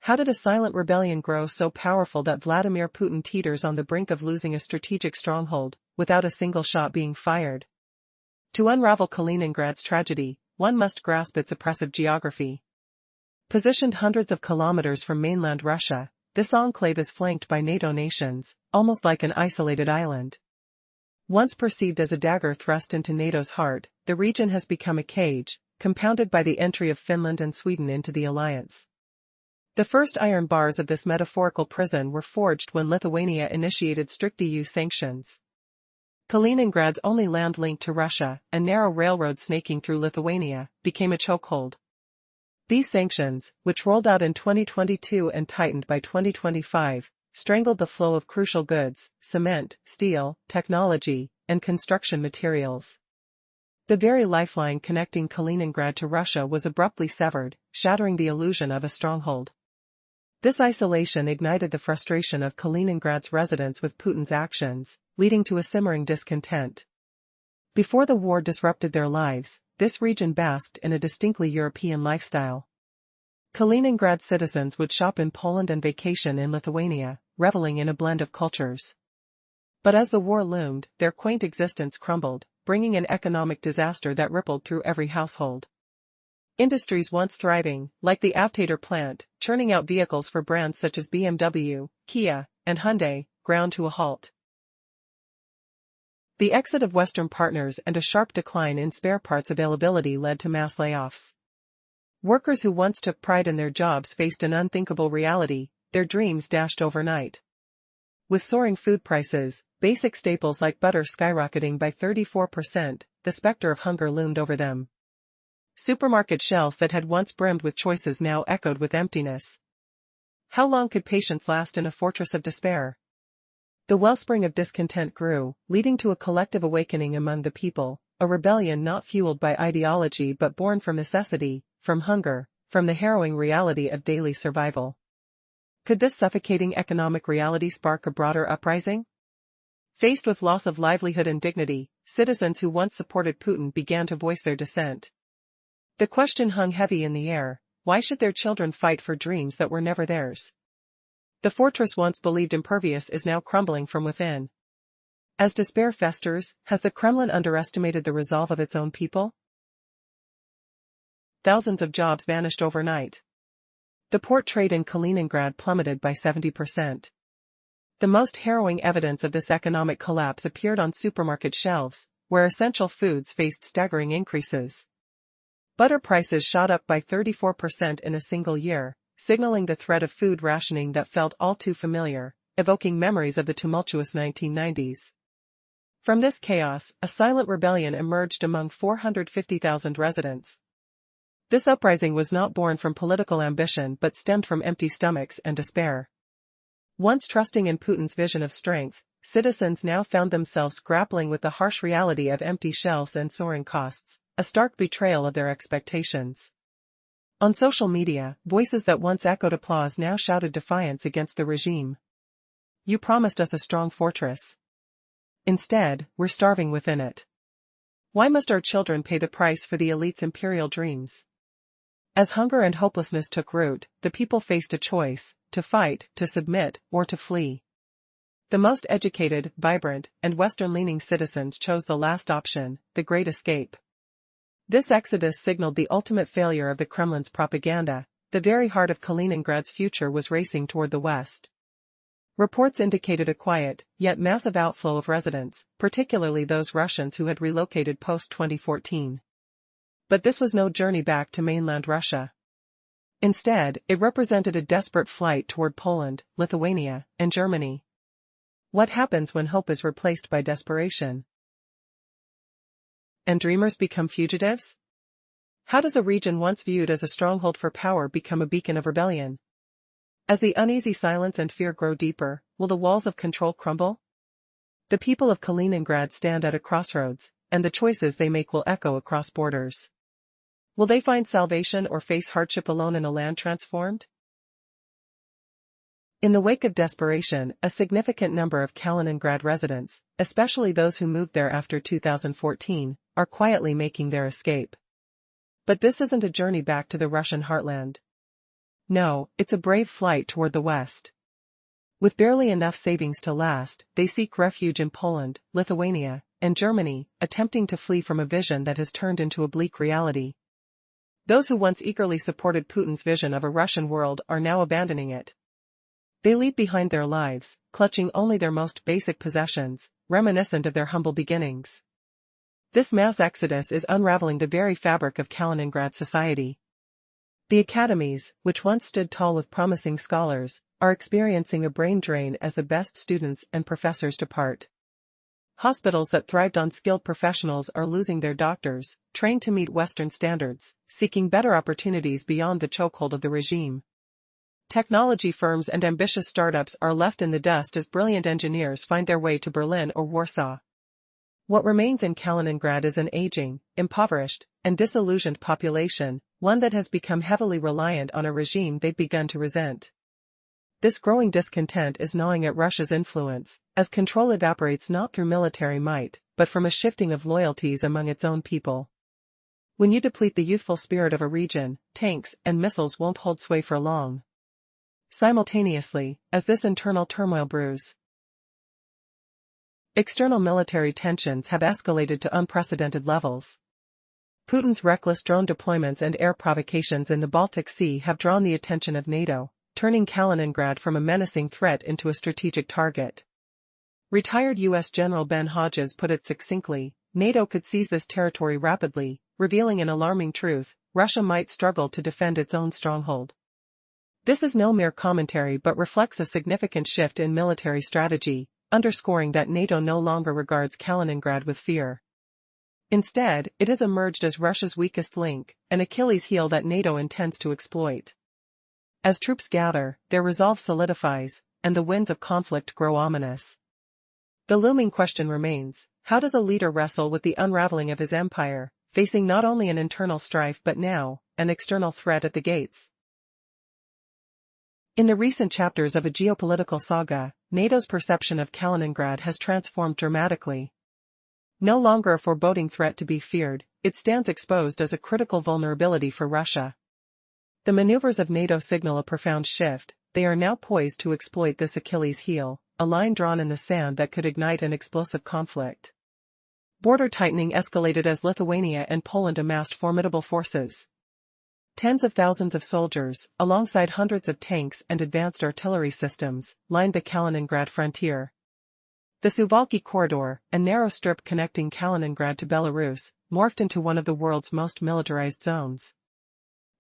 How did a silent rebellion grow so powerful that Vladimir Putin teeters on the brink of losing a strategic stronghold, without a single shot being fired? To unravel Kaliningrad's tragedy, one must grasp its oppressive geography. Positioned hundreds of kilometers from mainland Russia, this enclave is flanked by NATO nations, almost like an isolated island. Once perceived as a dagger thrust into NATO's heart, the region has become a cage, compounded by the entry of Finland and Sweden into the alliance. The first iron bars of this metaphorical prison were forged when Lithuania initiated strict EU sanctions. Kaliningrad's only land link to Russia, a narrow railroad snaking through Lithuania, became a chokehold. These sanctions, which rolled out in 2022 and tightened by 2025, strangled the flow of crucial goods, cement, steel, technology, and construction materials. The very lifeline connecting Kaliningrad to Russia was abruptly severed, shattering the illusion of a stronghold. This isolation ignited the frustration of Kaliningrad's residents with Putin's actions, leading to a simmering discontent. Before the war disrupted their lives, this region basked in a distinctly European lifestyle. Kaliningrad citizens would shop in Poland and vacation in Lithuania, reveling in a blend of cultures. But as the war loomed, their quaint existence crumbled, bringing an economic disaster that rippled through every household. Industries once thriving, like the Avtator plant, churning out vehicles for brands such as BMW, Kia, and Hyundai, ground to a halt. The exit of Western partners and a sharp decline in spare parts availability led to mass layoffs. Workers who once took pride in their jobs faced an unthinkable reality, their dreams dashed overnight. With soaring food prices, basic staples like butter skyrocketing by 34%, the specter of hunger loomed over them. Supermarket shelves that had once brimmed with choices now echoed with emptiness. How long could patience last in a fortress of despair? The wellspring of discontent grew, leading to a collective awakening among the people, a rebellion not fueled by ideology but born from necessity, from hunger, from the harrowing reality of daily survival. Could this suffocating economic reality spark a broader uprising? Faced with loss of livelihood and dignity, citizens who once supported Putin began to voice their dissent. The question hung heavy in the air: why should their children fight for dreams that were never theirs? The fortress once believed impervious is now crumbling from within. As despair festers, has the Kremlin underestimated the resolve of its own people? Thousands of jobs vanished overnight. The port trade in Kaliningrad plummeted by 70%. The most harrowing evidence of this economic collapse appeared on supermarket shelves, where essential foods faced staggering increases. Butter prices shot up by 34% in a single year, signaling the threat of food rationing that felt all too familiar, evoking memories of the tumultuous 1990s. From this chaos, a silent rebellion emerged among 450,000 residents. This uprising was not born from political ambition but stemmed from empty stomachs and despair. Once trusting in Putin's vision of strength, citizens now found themselves grappling with the harsh reality of empty shelves and soaring costs, a stark betrayal of their expectations. On social media, voices that once echoed applause now shouted defiance against the regime. You promised us a strong fortress. Instead, we're starving within it. Why must our children pay the price for the elite's imperial dreams? As hunger and hopelessness took root, the people faced a choice: to fight, to submit, or to flee. The most educated, vibrant, and Western-leaning citizens chose the last option, the Great Escape. This exodus signaled the ultimate failure of the Kremlin's propaganda. The very heart of Kaliningrad's future was racing toward the west. Reports indicated a quiet, yet massive outflow of residents, particularly those Russians who had relocated post-2014. But this was no journey back to mainland Russia. Instead, it represented a desperate flight toward Poland, Lithuania, and Germany. What happens when hope is replaced by desperation? And dreamers become fugitives? How does a region once viewed as a stronghold for power become a beacon of rebellion? As the uneasy silence and fear grow deeper, will the walls of control crumble? The people of Kaliningrad stand at a crossroads, and the choices they make will echo across borders. Will they find salvation or face hardship alone in a land transformed? In the wake of desperation, a significant number of Kaliningrad residents, especially those who moved there after 2014, are quietly making their escape. But this isn't a journey back to the Russian heartland. No, it's a brave flight toward the west. With barely enough savings to last, they seek refuge in Poland, Lithuania, and Germany, attempting to flee from a vision that has turned into a bleak reality. Those who once eagerly supported Putin's vision of a Russian world are now abandoning it. They leave behind their lives, clutching only their most basic possessions, reminiscent of their humble beginnings. This mass exodus is unraveling the very fabric of Kaliningrad society. The academies, which once stood tall with promising scholars, are experiencing a brain drain as the best students and professors depart. Hospitals that thrived on skilled professionals are losing their doctors, trained to meet Western standards, seeking better opportunities beyond the chokehold of the regime. Technology firms and ambitious startups are left in the dust as brilliant engineers find their way to Berlin or Warsaw. What remains in Kaliningrad is an aging, impoverished, and disillusioned population, one that has become heavily reliant on a regime they've begun to resent. This growing discontent is gnawing at Russia's influence, as control evaporates not through military might, but from a shifting of loyalties among its own people. When you deplete the youthful spirit of a region, tanks and missiles won't hold sway for long. Simultaneously, as this internal turmoil brews, external military tensions have escalated to unprecedented levels. Putin's reckless drone deployments and air provocations in the Baltic Sea have drawn the attention of NATO, turning Kaliningrad from a menacing threat into a strategic target. Retired U.S. General Ben Hodges put it succinctly, NATO could seize this territory rapidly, revealing an alarming truth: Russia might struggle to defend its own stronghold. This is no mere commentary but reflects a significant shift in military strategy, underscoring that NATO no longer regards Kaliningrad with fear. Instead, it has emerged as Russia's weakest link, an Achilles heel that NATO intends to exploit. As troops gather, their resolve solidifies, and the winds of conflict grow ominous. The looming question remains: how does a leader wrestle with the unraveling of his empire, facing not only an internal strife but now, an external threat at the gates? In the recent chapters of a geopolitical saga, NATO's perception of Kaliningrad has transformed dramatically. No longer a foreboding threat to be feared, it stands exposed as a critical vulnerability for Russia. The maneuvers of NATO signal a profound shift. They are now poised to exploit this Achilles heel, a line drawn in the sand that could ignite an explosive conflict. Border tightening escalated as Lithuania and Poland amassed formidable forces. Tens of thousands of soldiers, alongside hundreds of tanks and advanced artillery systems, lined the Kaliningrad frontier. The Suwalki Corridor, a narrow strip connecting Kaliningrad to Belarus, morphed into one of the world's most militarized zones.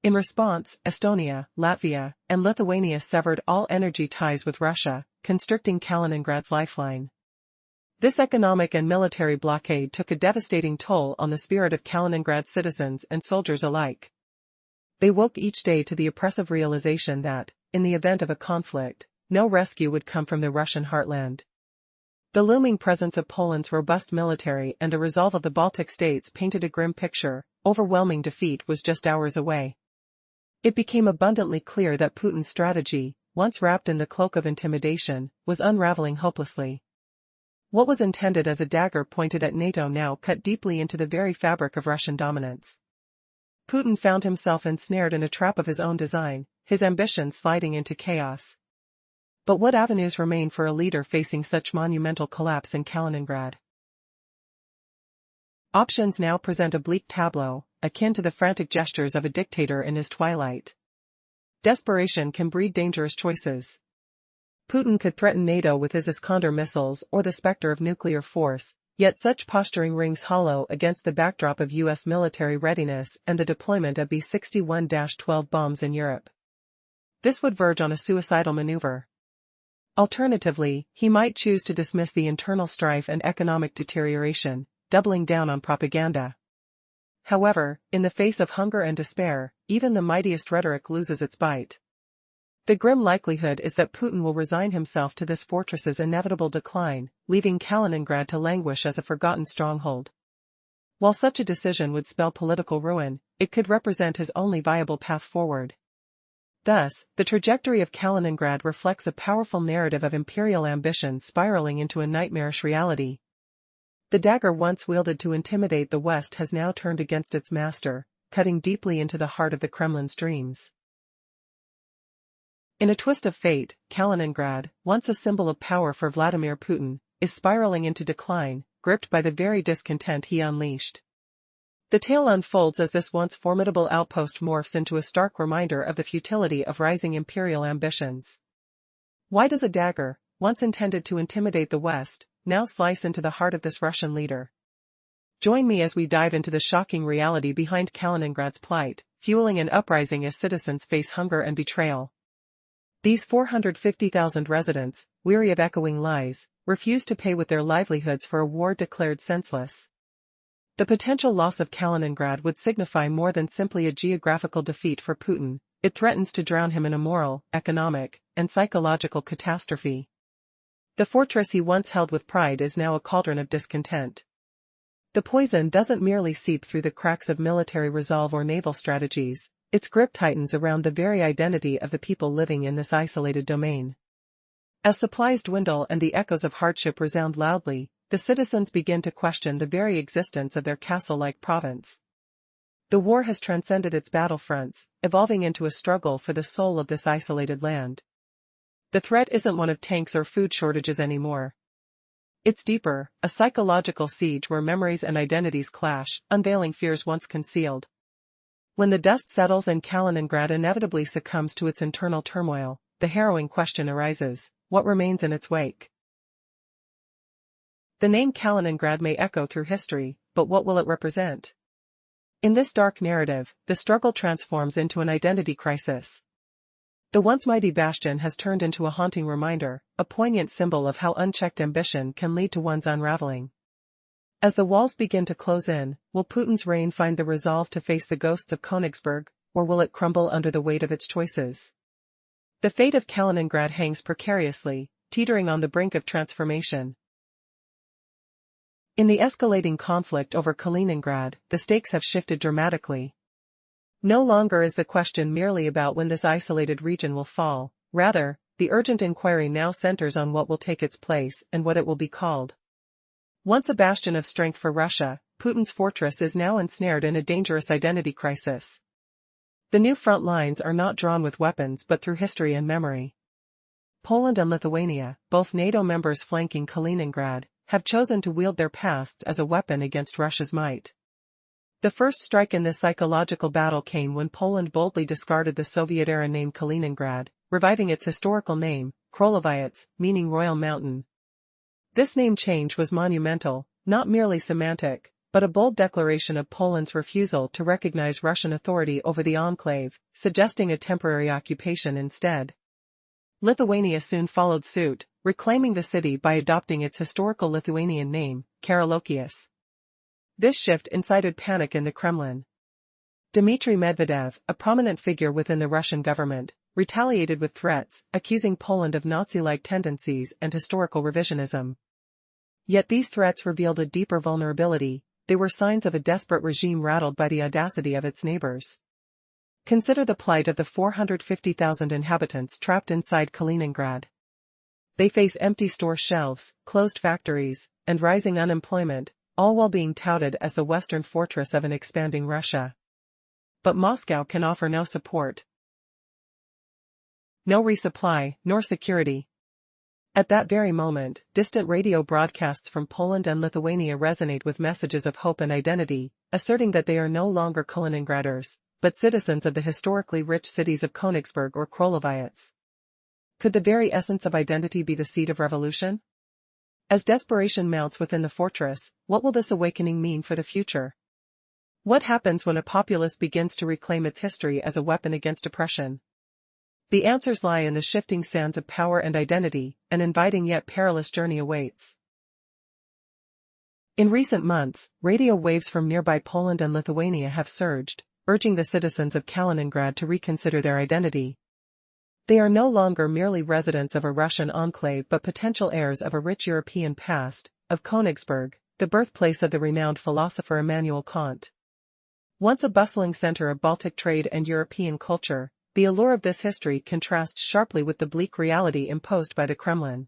In response, Estonia, Latvia, and Lithuania severed all energy ties with Russia, constricting Kaliningrad's lifeline. This economic and military blockade took a devastating toll on the spirit of Kaliningrad's citizens and soldiers alike. They woke each day to the oppressive realization that, in the event of a conflict, no rescue would come from the Russian heartland. The looming presence of Poland's robust military and the resolve of the Baltic states painted a grim picture. Overwhelming defeat was just hours away. It became abundantly clear that Putin's strategy, once wrapped in the cloak of intimidation, was unraveling hopelessly. What was intended as a dagger pointed at NATO now cut deeply into the very fabric of Russian dominance. Putin found himself ensnared in a trap of his own design, his ambitions sliding into chaos. But what avenues remain for a leader facing such monumental collapse in Kaliningrad? Options now present a bleak tableau, akin to the frantic gestures of a dictator in his twilight. Desperation can breed dangerous choices. Putin could threaten NATO with his Iskander missiles or the specter of nuclear force, yet such posturing rings hollow against the backdrop of U.S. military readiness and the deployment of B-61-12 bombs in Europe. This would verge on a suicidal maneuver. Alternatively, he might choose to dismiss the internal strife and economic deterioration, doubling down on propaganda. However, in the face of hunger and despair, even the mightiest rhetoric loses its bite. The grim likelihood is that Putin will resign himself to this fortress's inevitable decline, leaving Kaliningrad to languish as a forgotten stronghold. While such a decision would spell political ruin, it could represent his only viable path forward. Thus, the trajectory of Kaliningrad reflects a powerful narrative of imperial ambition spiraling into a nightmarish reality. The dagger once wielded to intimidate the West has now turned against its master, cutting deeply into the heart of the Kremlin's dreams. In a twist of fate, Kaliningrad, once a symbol of power for Vladimir Putin, is spiraling into decline, gripped by the very discontent he unleashed. The tale unfolds as this once formidable outpost morphs into a stark reminder of the futility of rising imperial ambitions. Why does a dagger, once intended to intimidate the West, now slice into the heart of this Russian leader? Join me as we dive into the shocking reality behind Kaliningrad's plight, fueling an uprising as citizens face hunger and betrayal. These 450,000 residents, weary of echoing lies, refuse to pay with their livelihoods for a war declared senseless. The potential loss of Kaliningrad would signify more than simply a geographical defeat for Putin. It threatens to drown him in a moral, economic, and psychological catastrophe. The fortress he once held with pride is now a cauldron of discontent. The poison doesn't merely seep through the cracks of military resolve or naval strategies, its grip tightens around the very identity of the people living in this isolated domain. As supplies dwindle and the echoes of hardship resound loudly, the citizens begin to question the very existence of their castle-like province. The war has transcended its battlefronts, evolving into a struggle for the soul of this isolated land. The threat isn't one of tanks or food shortages anymore. It's deeper, a psychological siege where memories and identities clash, unveiling fears once concealed. When the dust settles and Kaliningrad inevitably succumbs to its internal turmoil, the harrowing question arises: what remains in its wake? The name Kaliningrad may echo through history, but what will it represent? In this dark narrative, the struggle transforms into an identity crisis. The once mighty bastion has turned into a haunting reminder, a poignant symbol of how unchecked ambition can lead to one's unraveling. As the walls begin to close in, will Putin's reign find the resolve to face the ghosts of Königsberg, or will it crumble under the weight of its choices? The fate of Kaliningrad hangs precariously, teetering on the brink of transformation. In the escalating conflict over Kaliningrad, the stakes have shifted dramatically. No longer is the question merely about when this isolated region will fall, rather, the urgent inquiry now centers on what will take its place and what it will be called. Once a bastion of strength for Russia, Putin's fortress is now ensnared in a dangerous identity crisis. The new front lines are not drawn with weapons but through history and memory. Poland and Lithuania, both NATO members flanking Kaliningrad, have chosen to wield their pasts as a weapon against Russia's might. The first strike in this psychological battle came when Poland boldly discarded the Soviet-era name Kaliningrad, reviving its historical name, Królowiec, meaning Royal Mountain. This name change was monumental, not merely semantic, but a bold declaration of Poland's refusal to recognize Russian authority over the enclave, suggesting a temporary occupation instead. Lithuania soon followed suit, reclaiming the city by adopting its historical Lithuanian name, Karolockius. This shift incited panic in the Kremlin. Dmitry Medvedev, a prominent figure within the Russian government, retaliated with threats, accusing Poland of Nazi-like tendencies and historical revisionism. Yet these threats revealed a deeper vulnerability. They were signs of a desperate regime rattled by the audacity of its neighbors. Consider the plight of the 450,000 inhabitants trapped inside Kaliningrad. They face empty store shelves, closed factories, and rising unemployment, all while being touted as the western fortress of an expanding Russia. But Moscow can offer no support. No resupply, nor security. At that very moment, distant radio broadcasts from Poland and Lithuania resonate with messages of hope and identity, asserting that they are no longer Kaliningraders, but citizens of the historically rich cities of Königsberg or Królowiec. Could the very essence of identity be the seed of revolution? As desperation mounts within the fortress, what will this awakening mean for the future? What happens when a populace begins to reclaim its history as a weapon against oppression? The answers lie in the shifting sands of power and identity. An inviting yet perilous journey awaits. In recent months, radio waves from nearby Poland and Lithuania have surged, urging the citizens of Kaliningrad to reconsider their identity. They are no longer merely residents of a Russian enclave but potential heirs of a rich European past, of Königsberg, the birthplace of the renowned philosopher Immanuel Kant. Once a bustling center of Baltic trade and European culture, the allure of this history contrasts sharply with the bleak reality imposed by the Kremlin.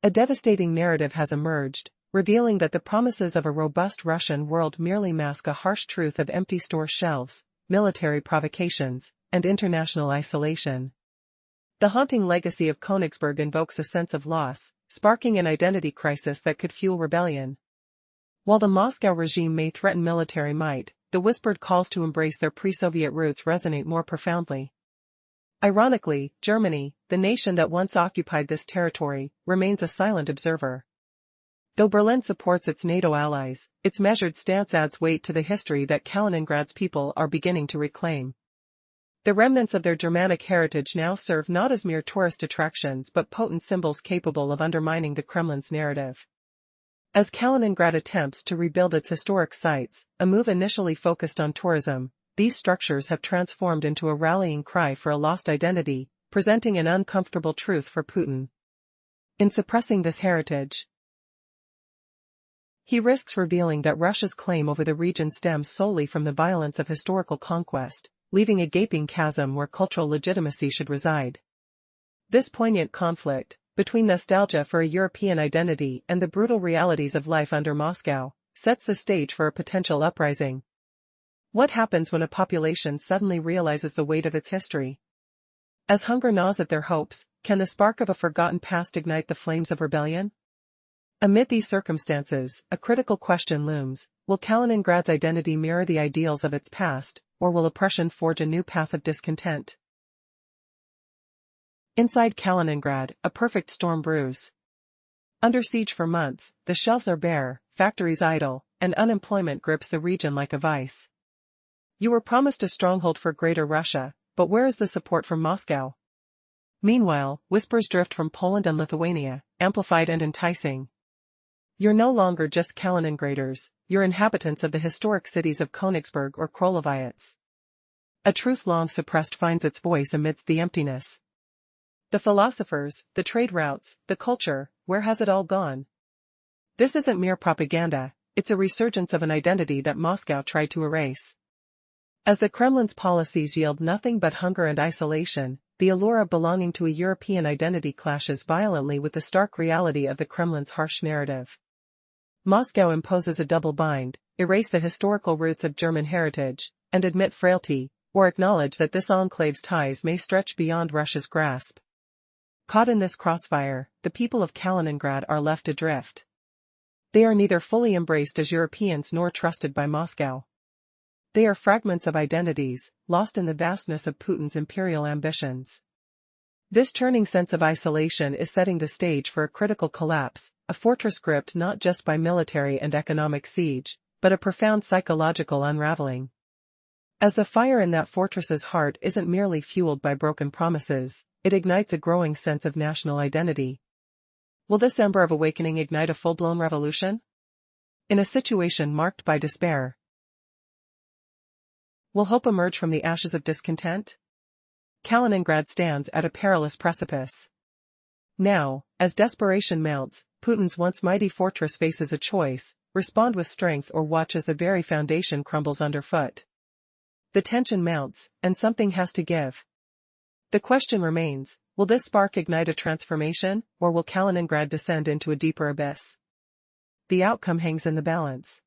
A devastating narrative has emerged, revealing that the promises of a robust Russian world merely mask a harsh truth of empty store shelves, military provocations, and international isolation. The haunting legacy of Königsberg invokes a sense of loss, sparking an identity crisis that could fuel rebellion. While the Moscow regime may threaten military might, the whispered calls to embrace their pre-Soviet roots resonate more profoundly. Ironically, Germany, the nation that once occupied this territory, remains a silent observer. Though Berlin supports its NATO allies, its measured stance adds weight to the history that Kaliningrad's people are beginning to reclaim. The remnants of their Germanic heritage now serve not as mere tourist attractions but potent symbols capable of undermining the Kremlin's narrative. As Kaliningrad attempts to rebuild its historic sites, a move initially focused on tourism, these structures have transformed into a rallying cry for a lost identity, presenting an uncomfortable truth for Putin. In suppressing this heritage, he risks revealing that Russia's claim over the region stems solely from the violence of historical conquest, leaving a gaping chasm where cultural legitimacy should reside. This poignant conflict, between nostalgia for a European identity and the brutal realities of life under Moscow, sets the stage for a potential uprising. What happens when a population suddenly realizes the weight of its history? As hunger gnaws at their hopes, can the spark of a forgotten past ignite the flames of rebellion? Amid these circumstances, a critical question looms: will Kaliningrad's identity mirror the ideals of its past, or will oppression forge a new path of discontent? Inside Kaliningrad, a perfect storm brews. Under siege for months, the shelves are bare, factories idle, and unemployment grips the region like a vice. You were promised a stronghold for Greater Russia, but where is the support from Moscow? Meanwhile, whispers drift from Poland and Lithuania, amplified and enticing. You're no longer just Kaliningraders, you're inhabitants of the historic cities of Königsberg or Kroloviets. A truth long suppressed finds its voice amidst the emptiness. The philosophers, the trade routes, the culture, where has it all gone? This isn't mere propaganda, it's a resurgence of an identity that Moscow tried to erase. As the Kremlin's policies yield nothing but hunger and isolation, the allure of belonging to a European identity clashes violently with the stark reality of the Kremlin's harsh narrative. Moscow imposes a double bind: erase the historical roots of German heritage, and admit frailty, or acknowledge that this enclave's ties may stretch beyond Russia's grasp. Caught in this crossfire, the people of Kaliningrad are left adrift. They are neither fully embraced as Europeans nor trusted by Moscow. They are fragments of identities, lost in the vastness of Putin's imperial ambitions. This churning sense of isolation is setting the stage for a critical collapse, a fortress gripped not just by military and economic siege, but a profound psychological unraveling. As the fire in that fortress's heart isn't merely fueled by broken promises, it ignites a growing sense of national identity. Will this ember of awakening ignite a full-blown revolution? In a situation marked by despair, will hope emerge from the ashes of discontent? Kaliningrad stands at a perilous precipice. Now, as desperation mounts, Putin's once mighty fortress faces a choice: respond with strength or watch as the very foundation crumbles underfoot. The tension mounts, and something has to give. The question remains: will this spark ignite a transformation, or will Kaliningrad descend into a deeper abyss? The outcome hangs in the balance.